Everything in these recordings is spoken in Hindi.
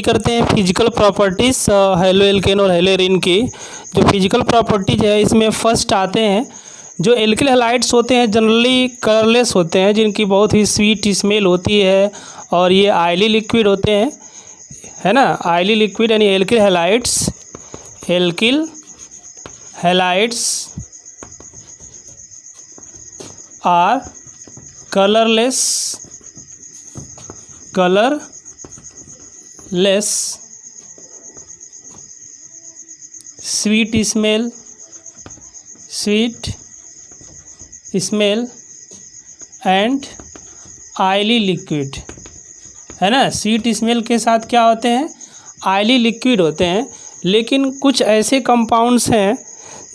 करते हैं फिजिकल प्रॉपर्टीज़ हेलो एल्केन और हेलो एरिन की। जो फिजिकल प्रॉपर्टीज है इसमें फर्स्ट आते हैं जो एल्किल हैलाइड्स होते हैं जनरली कलरलेस होते हैं, जिनकी बहुत ही स्वीट स्मेल होती है और ये ऑयली लिक्विड होते हैं, है ना। ऑयली लिक्विड यानी alkyl halides are colourless sweet smell and oily liquid, है ना। स्वीट स्मेल के साथ क्या होते हैं, ऑयली लिक्विड होते हैं। लेकिन कुछ ऐसे कंपाउंड्स हैं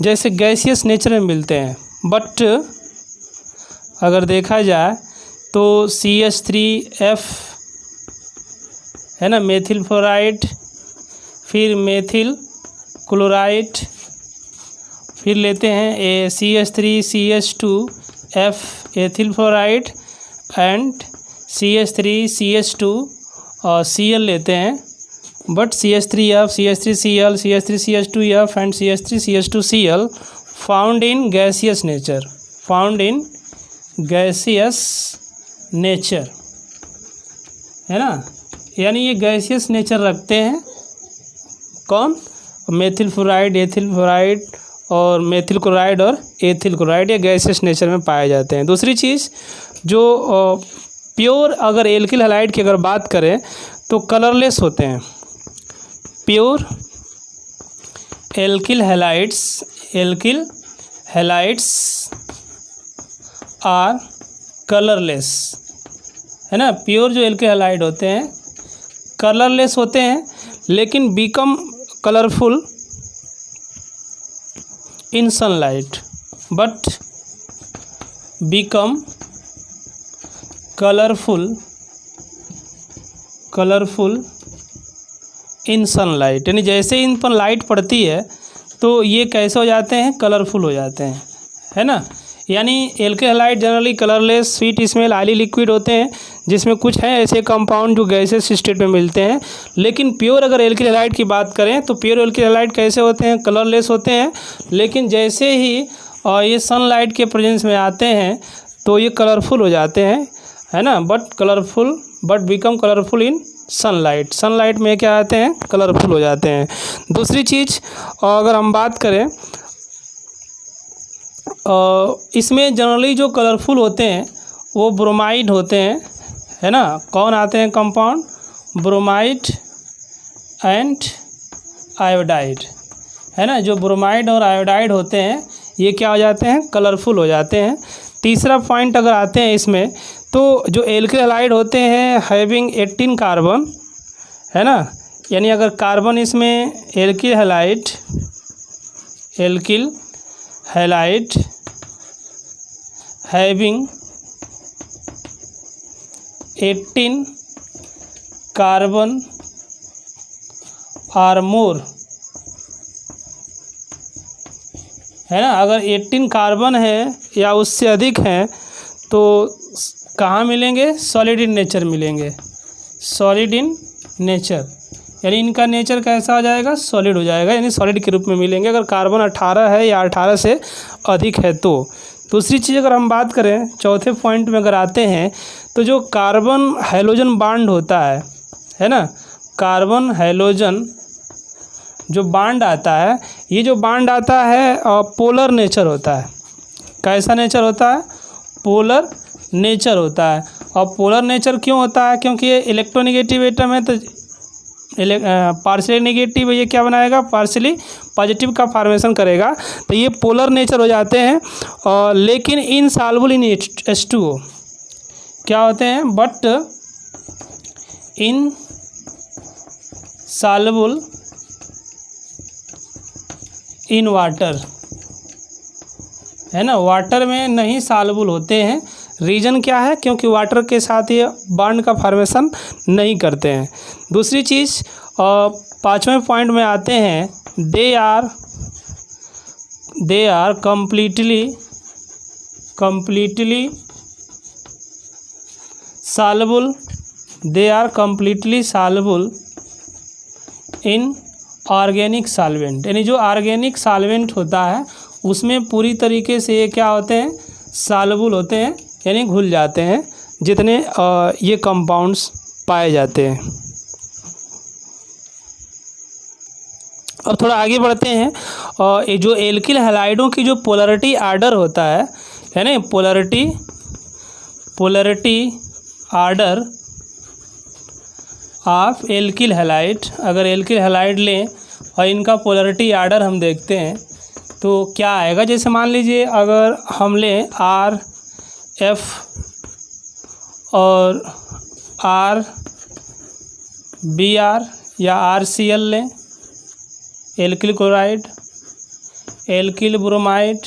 जैसे गैसियस नेचर में मिलते हैं, बट अगर देखा जाए तो CH3F, है ना, मेथिल फ्लोराइड, फिर मेथिल क्लोराइड, फिर लेते हैं CH3CH2F ethyl fluoride and CH3CH2 और Cl लेते हैं, but CH3F, CH3Cl, CH3CH2F and CH3CH2Cl found in gaseous nature, है ना। यानी ये गैसियस नेचर रखते हैं। कौन? मेथिल फ्लोराइड, एथिल फ्लोराइड और मेथिल क्लोराइड और एथिल क्लोराइड, ये गैसियस नेचर में पाए जाते हैं। दूसरी चीज़ जो प्योर अगर एल्किल हैलाइड की अगर बात करें तो कलरलेस होते हैं। Pure alkyl halides are colourless, है ना। प्योर जो एल्किल हैलाइड होते हैं कलरलेस होते हैं, लेकिन become colourful in sunlight, but become colourful in sunlight, यानी जैसे इन पर लाइट पड़ती है तो ये कैसे हो जाते हैं, कलरफुल हो जाते हैं, है ना। यानी alkyl halide generally colourless sweet smell oily liquid होते हैं, जिसमें कुछ हैं ऐसे कंपाउंड जो गैसेस स्टेट में मिलते हैं। लेकिन प्योर अगर एल्किल हैलाइड की बात करें तो प्योर एल्किल हैलाइड कैसे होते हैं, कलरलेस होते हैं, लेकिन जैसे ही ये सनलाइट के प्रेजेंस में आते हैं तो ये कलरफुल हो जाते हैं, है ना। But become colourful in sunlight में क्या आते हैं, कलरफुल हो जाते हैं। दूसरी चीज़ अगर हम बात करें इसमें जनरली जो कलरफुल होते हैं वो ब्रोमाइड होते हैं, है ना। कौन आते हैं कंपाउंड, ब्रोमाइड एंड आयोडाइड, है ना। जो ब्रोमाइड और आयोडाइड होते हैं ये क्या हो जाते हैं, कलरफुल हो जाते हैं। तीसरा पॉइंट अगर आते हैं इसमें तो जो एल्किल हैलाइड होते हैं हैविंग 18 कार्बन, है ना। यानी अगर कार्बन इसमें alkyl halide having 18 carbon or more, है ना। अगर 18 कार्बन है या उससे अधिक हैं तो कहाँ मिलेंगे, सॉलिड इन नेचर मिलेंगे, सॉलिड इन नेचर, यानी इनका नेचर कैसा हो जाएगा, सॉलिड हो जाएगा, यानी सॉलिड के रूप में मिलेंगे अगर कार्बन 18 है या 18 से अधिक है तो। दूसरी चीज़ अगर हम बात करें चौथे पॉइंट में अगर आते हैं तो जो कार्बन हाइड्रोजन बॉन्ड होता है ना, कार्बन हाइड्रोजन जो बॉन्ड आता है, ये जो बॉन्ड आता है पोलर नेचर होता है। कैसा नेचर होता है, पोलर नेचर होता है। और पोलर नेचर क्यों होता है, क्योंकि ये इलेक्ट्रोनेगेटिव एटम है तो पार्शियली नेगेटिव ये क्या बनाएगा, पार्शियली पॉजिटिव का फॉर्मेशन करेगा, तो ये पोलर नेचर हो जाते हैं। और लेकिन इनसॉल्युबल इन H2O क्या होते हैं, बट इनसॉल्युबल इन वाटर, है ना। वाटर में नहीं सॉल्युबल होते हैं। रीज़न क्या है, क्योंकि वाटर के साथ ये बॉन्ड का फॉर्मेशन नहीं करते हैं। दूसरी चीज़ पाँचवें पॉइंट में आते हैं, they are completely soluble in organic solvent, यानी जो ऑर्गेनिक सॉल्वेंट होता है उसमें पूरी तरीके से ये क्या होते हैं, सॉल्युबल होते हैं, यानी घुल जाते हैं जितने ये कंपाउंड्स पाए जाते हैं। अब थोड़ा आगे बढ़ते हैं। ये जो एल्किल हैलाइडों की जो पोलैरिटी आर्डर होता है ना, polarity order of alkyl halide, अगर एल्किल हैलाइड लें और इनका पोलैरिटी आर्डर हम देखते हैं तो क्या आएगा। जैसे मान लीजिए अगर हम लें आर एफ और आर बी आर या आर सी एल लें, एल्किल क्लोराइड, एल्किल ब्रोमाइड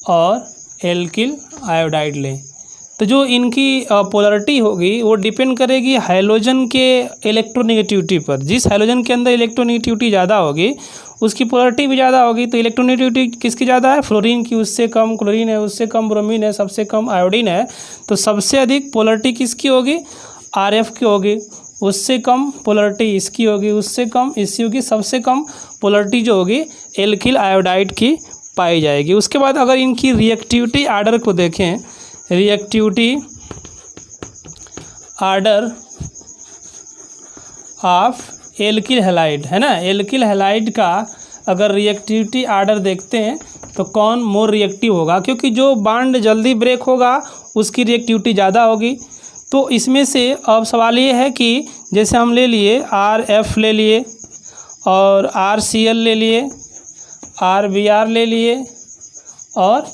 और एल्किल आयोडाइड लें, तो जो इनकी पोलैरिटी होगी वो डिपेंड करेगी हैलोजन के इलेक्ट्रोनेगेटिविटी पर। जिस हैलोजन के अंदर इलेक्ट्रोनेगेटिविटी ज़्यादा होगी उसकी पोलैरिटी भी ज़्यादा होगी। तो इलेक्ट्रोनेगेटिविटी किसकी ज़्यादा है, फ्लोरीन की, उससे कम क्लोरीन है, उससे कम ब्रोमीन है, सबसे कम आयोडीन है। तो सबसे अधिक पोलैरिटी किसकी होगी, आरएफ की होगी, उससे कम पोलैरिटी इसकी होगी, उससे कम इसकी होगी, सबसे कम पोलैरिटी जो होगी एल्किल आयोडाइड की पाई जाएगी। उसके बाद अगर इनकी रिएक्टिविटी आर्डर को देखें, reactivity order of alkyl halide है ना, एल्किल हैलाइड का अगर रिएक्टिविटी आर्डर देखते हैं तो कौन मोर रिएक्टिव होगा, क्योंकि जो बॉन्ड जल्दी ब्रेक होगा उसकी रिएक्टिविटी ज़्यादा होगी। तो इसमें से अब सवाल ये है कि जैसे हम ले लिए आर एफ ले लिए और आर सी एल ले लिए, आर बी आर ले लिए और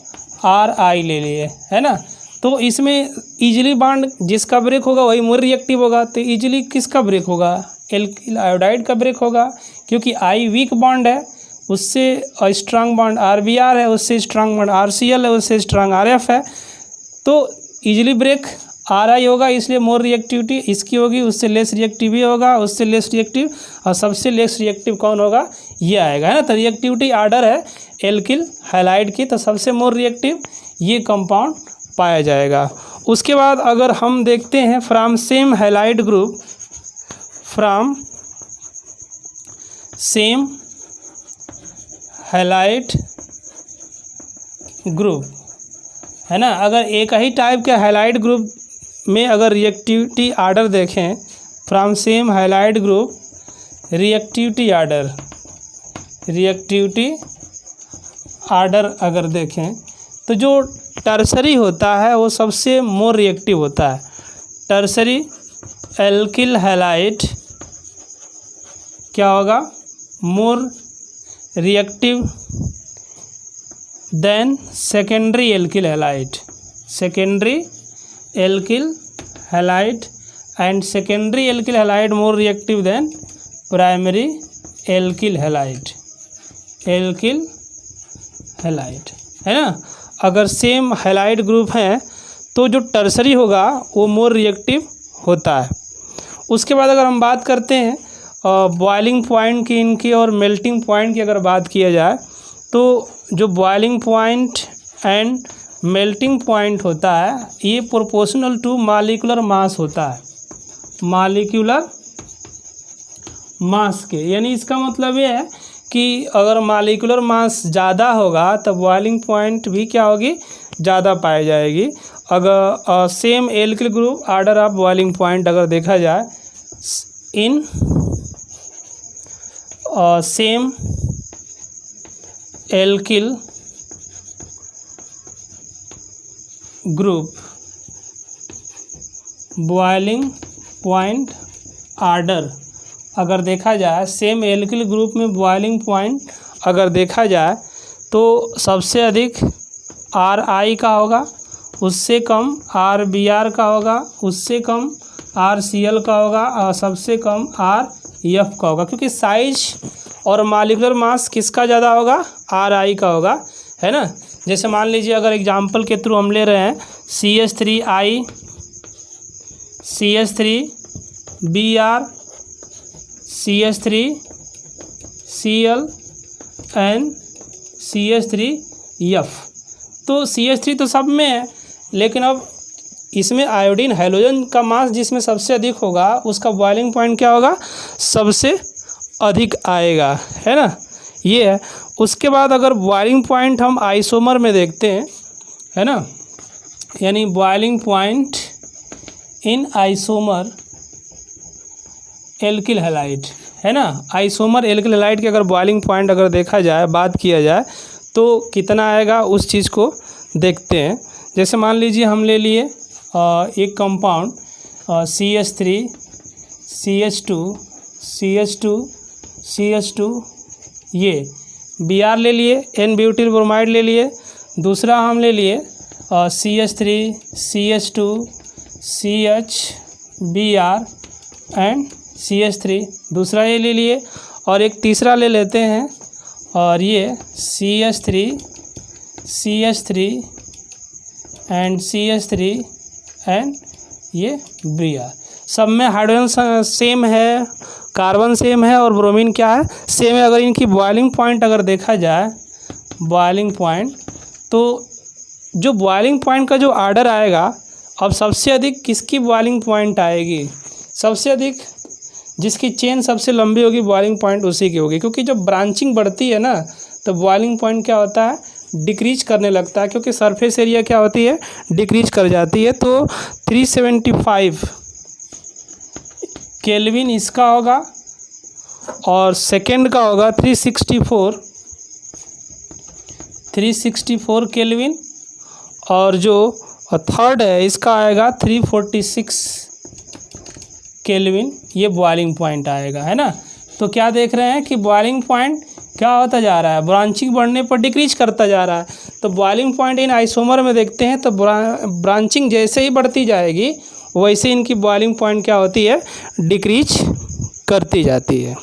आर आई ले लिए, है ना। तो इसमें इजीली बॉन्ड जिसका ब्रेक होगा वही मोर रिएक्टिव होगा। तो इजीली किसका ब्रेक होगा, एल्किल आयोडाइड का ब्रेक होगा, क्योंकि आई वीक बॉन्ड है, उससे strong bond R B R है, उससे strong bond R C L है, उससे स्ट्रांग आर एफ है। तो इजीली ब्रेक आर आई होगा, इसलिए मोर रिएक्टिविटी इसकी होगी, उससे लेस रिएक्टिव ही होगा, उससे लेस रिएक्टिव, और सबसे लेस रिएक्टिव कौन होगा, ये आएगा, है ना। तो रिएक्टिविटी आर्डर है एल्किल हैलाइड की, तो सबसे मोर रिएक्टिव ये कंपाउंड पाया जाएगा। उसके बाद अगर हम देखते हैं from same halide group, from same halide group, है ना, अगर एक ही टाइप के हैलाइड ग्रुप में अगर रिएक्टिविटी आर्डर देखें, from same halide group reactivity order अगर देखें तो जो टर्सरी होता है वो सबसे मोर रिएक्टिव होता है। टर्सरी एल्किल हैलाइड क्या होगा, more reactive than secondary alkyl halide, secondary alkyl halide and secondary alkyl halide more reactive than primary alkyl halide, alkyl halide, है ना। अगर सेम हैलाइड ग्रुप हैं तो जो टर्सरी होगा वो मोर रिएक्टिव होता है। उसके बाद अगर हम बात करते हैं बॉइलिंग पॉइंट की इनकी और मेल्टिंग पॉइंट की अगर बात किया जाए तो जो boiling point and melting point होता है ये प्रोपोर्शनल टू मॉलिक्यूलर मास होता है, मॉलिक्यूलर मास के। यानी इसका मतलब ये है कि अगर मॉलिक्यूलर मास ज़्यादा होगा तो बॉइलिंग पॉइंट भी क्या होगी, ज़्यादा पाई जाएगी। अगर same alkyl group order of boiling point अगर देखा जाए in same alkyl group boiling point order अगर देखा जाए, सेम एल्किल ग्रुप में बॉइलिंग पॉइंट अगर देखा जाए तो सबसे अधिक आर आई का होगा, उससे कम आर बी आर का होगा, उससे कम आर सी एल का होगा और सबसे कम आर एफ का होगा। क्योंकि साइज और मॉलिक्यूलर मास किसका ज़्यादा होगा, आर आई का होगा, है ना। जैसे मान लीजिए अगर एग्जांपल के थ्रू हम ले रहे हैं CH3I CH3Br CH3Cl and CH3F। तो CH3 तो सब में है, लेकिन अब इसमें आयोडीन हाइड्रोजन का मास जिसमें सबसे अधिक होगा उसका बॉइलिंग पॉइंट क्या होगा, सबसे अधिक आएगा, है ना, ये है। उसके बाद अगर बॉइलिंग पॉइंट हम आइसोमर में देखते हैं, है ना, यानी boiling point in isomer alkyl halide, है ना, आइसोमर एल्किल हैलाइड की अगर बॉइलिंग पॉइंट अगर देखा जाए, बात किया जाए तो कितना आएगा, उस चीज़ को देखते हैं। जैसे मान लीजिए हम ले लिए एक compound CH3 CH2 CH2 CH2, ये Br ले लिए, N ब्यूटिल ब्रोमाइड ले लिए। दूसरा हम ले लिए CH3 CH2 CH Br and CH3, दूसरा ये ले लिए। और एक तीसरा ले लेते हैं, और ये CH3 CH3 and CH3 and ये Br। सब में हाइड्रोजन सेम है, कार्बन सेम है और ब्रोमीन क्या है, सेम है। अगर इनकी बॉइलिंग पॉइंट अगर देखा जाए, बॉइलिंग पॉइंट, तो जो बॉइलिंग पॉइंट का जो आर्डर आएगा, अब सबसे अधिक किसकी बॉइलिंग पॉइंट आएगी, सबसे अधिक जिसकी चेन सबसे लंबी होगी बॉइलिंग पॉइंट उसी की होगी। क्योंकि जब ब्रांचिंग बढ़ती है ना, तो बॉइलिंग पॉइंट क्या होता है, डिक्रीज करने लगता है, क्योंकि सरफेस एरिया क्या होती है, डिक्रीज कर जाती है। तो 375 केल्विन इसका होगा, और सेकेंड का होगा 364 केल्विन, और जो थर्ड है इसका आएगा 346 केल्विन, ये बॉइलिंग पॉइंट आएगा, है ना। तो क्या देख रहे हैं कि बॉइलिंग पॉइंट क्या होता जा रहा है, ब्रांचिंग बढ़ने पर डिक्रीज करता जा रहा है। तो बॉइलिंग पॉइंट इन आइसोमर में देखते हैं तो ब्रांचिंग जैसे ही बढ़ती जाएगी वैसे इनकी बॉइलिंग पॉइंट क्या होती है, डिक्रीज करती जाती है।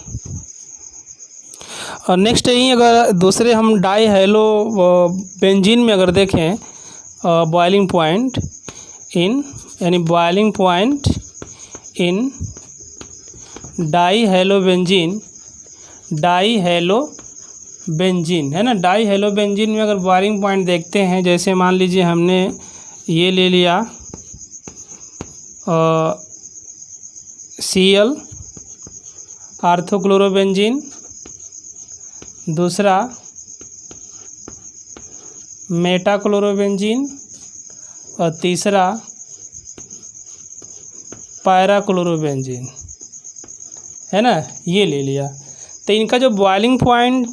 और नेक्स्ट यही अगर दूसरे हम डाई हेलो बेंजीन में अगर देखें बॉइलिंग पॉइंट इन, यानी boiling point in die hello benzene, die hello benzene, है ना, डाई हेलो बेंजीन में अगर बॉइलिंग पॉइंट देखते हैं, जैसे मान लीजिए हमने ये ले लिया Cl आर्थोक्लोरोबेंजीन, दूसरा मेटाक्लोरोबेंजीन, और तीसरा पैराक्लोरोबेंजीन, है ना, ये ले लिया। तो इनका जो बॉइलिंग पॉइंट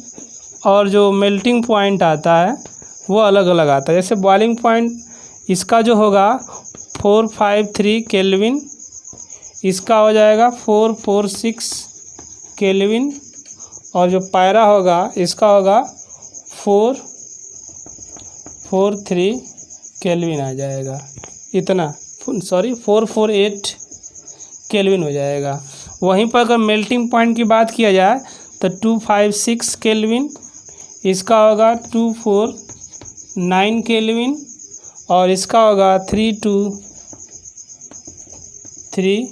और जो मेल्टिंग पॉइंट आता है वो अलग अलग आता है। जैसे बॉइलिंग पॉइंट इसका जो होगा 453 केल्विन, इसका हो जाएगा 446 केल्विन, और जो पैरा होगा इसका होगा 443 केल्विन आ जाएगा, इतना, सॉरी 448 केल्विन हो जाएगा। वहीं पर अगर मेल्टिंग पॉइंट की बात किया जाए तो 256 केल्विन, इसका होगा 249 केल्विन, और इसका होगा 323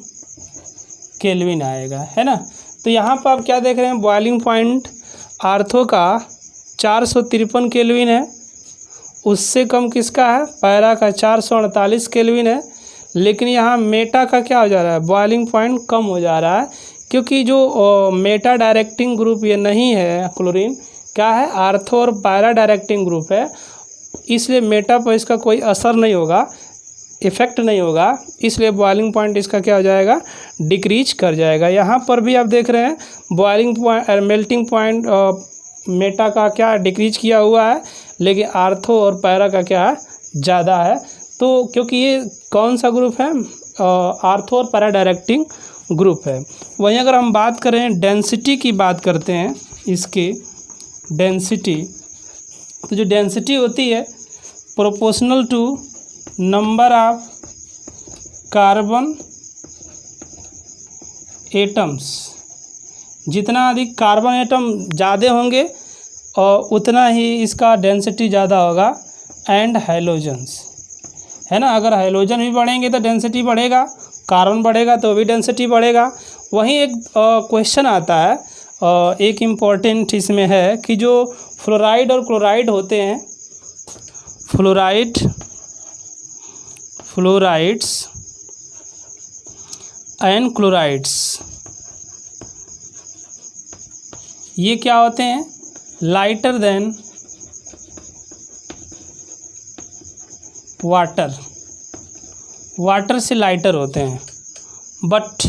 केल्विन आएगा, है ना। तो यहाँ पर आप क्या देख रहे हैं, बॉइलिंग पॉइंट आर्थो का 453 केल्विन है, उससे कम किसका है, पैरा का 448 केल्विन है। लेकिन यहाँ मेटा का क्या हो जा रहा है, बॉइलिंग पॉइंट कम हो जा रहा है, क्योंकि जो मेटा डायरेक्टिंग ग्रुप ये नहीं है क्लोरीन, क्या है, आर्थो और पैरा डायरेक्टिंग ग्रुप है, इसलिए मेटा पर इसका कोई असर नहीं होगा, इफेक्ट नहीं होगा, इसलिए बॉइलिंग पॉइंट इसका क्या हो जाएगा, डिक्रीज कर जाएगा। यहाँ पर भी आप देख रहे हैं boiling point, melting point Meta का क्या डिक्रीज किया हुआ है, लेकिन आर्थो और पैरा का क्या है, ज़्यादा है। तो क्योंकि ये कौन सा ग्रुप है, आर्थो और पैरा डायरेक्टिंग ग्रुप है। वहीं अगर हम बात करें डेंसिटी की, बात करते हैं इसकी डेंसिटी, तो जो डेंसिटी होती है proportional to number of carbon atoms, जितना अधिक कार्बन एटम ज़्यादा होंगे और उतना ही इसका डेंसिटी ज़्यादा होगा। एंड हाइलोजन्स, है ना, अगर हाइलोजन भी बढ़ेंगे तो डेंसिटी बढ़ेगा, कार्बन बढ़ेगा तो भी डेंसिटी बढ़ेगा। वहीं एक क्वेश्चन आता है, एक इम्पॉर्टेंट इसमें है कि जो फ्लोराइड और क्लोराइड होते हैं, फ्लोराइड्स एंड क्लोराइड्स, ये क्या होते हैं, लाइटर देन वाटर, वाटर से लाइटर होते हैं। But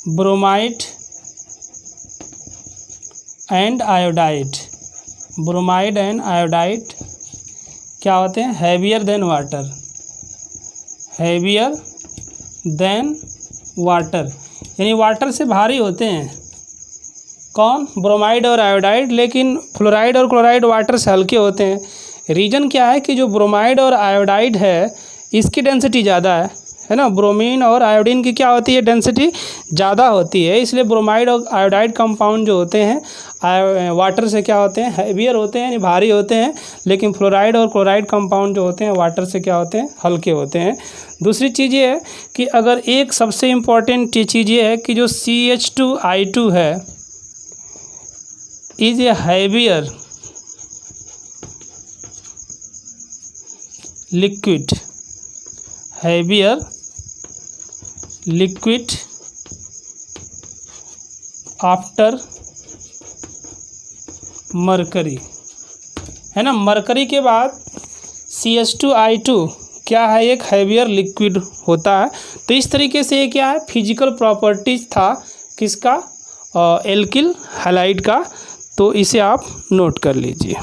bromide and iodide, bromide and iodide क्या होते हैं, heavier than water, heavier than water, यानी वाटर से भारी होते हैं। कौन, ब्रोमाइड और आयोडाइड, लेकिन फ्लोराइड और क्लोराइड वाटर से हल्के होते हैं। रीज़न क्या है कि जो ब्रोमाइड और आयोडाइड है इसकी डेंसिटी ज़्यादा है ना, ब्रोमीन और आयोडीन की क्या होती है, डेंसिटी ज़्यादा होती है, इसलिए ब्रोमाइड और आयोडाइड कंपाउंड जो होते हैं वाटर से क्या होते हैं, हैवियर होते हैं यानी भारी होते हैं, लेकिन फ्लोराइड और क्लोराइड कंपाउंड जो होते हैं वाटर से क्या होते हैं, हल्के होते हैं। दूसरी चीज़ ये है कि अगर एक सबसे इम्पॉर्टेंट चीज़ ये है कि जो CH2I2 है is a heavier liquid, heavier liquid after mercury, है ना। मरकरी के बाद CH2I2 क्या है, एक हैवियर लिक्विड होता है। तो इस तरीके से ये क्या है, फिजिकल प्रॉपर्टीज था किसका, एल्किल हैलाइड का। तो इसे आप नोट कर लीजिए।